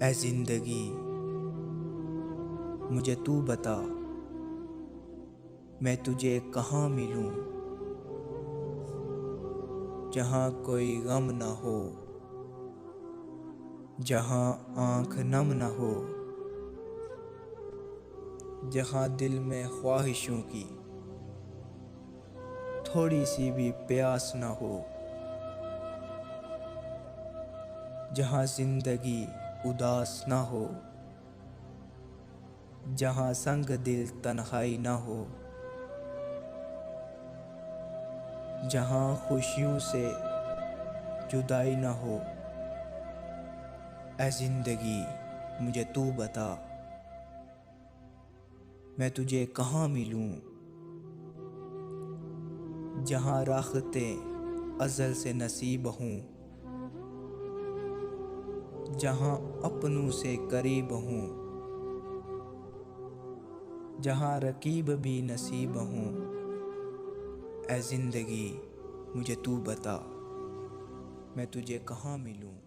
ऐ जिंदगी मुझे तू बता, मैं तुझे कहाँ मिलूं, जहाँ कोई गम ना हो, जहाँ आँख नम न हो, जहाँ दिल में ख्वाहिशों की थोड़ी सी भी प्यास न हो, जहाँ जिंदगी उदास न हो, जहाँ संग दिल तन्हाई न हो, जहाँ खुशियों से जुदाई न हो। ऐ जिंदगी मुझे तू बता, मैं तुझे कहाँ मिलूं, जहाँ राहते अज़ल से नसीब हूँ, जहाँ अपनों से करीब हूँ, जहाँ रकीब भी नसीब हूँ। ऐ जिंदगी मुझे तू बता, मैं तुझे कहाँ मिलूं।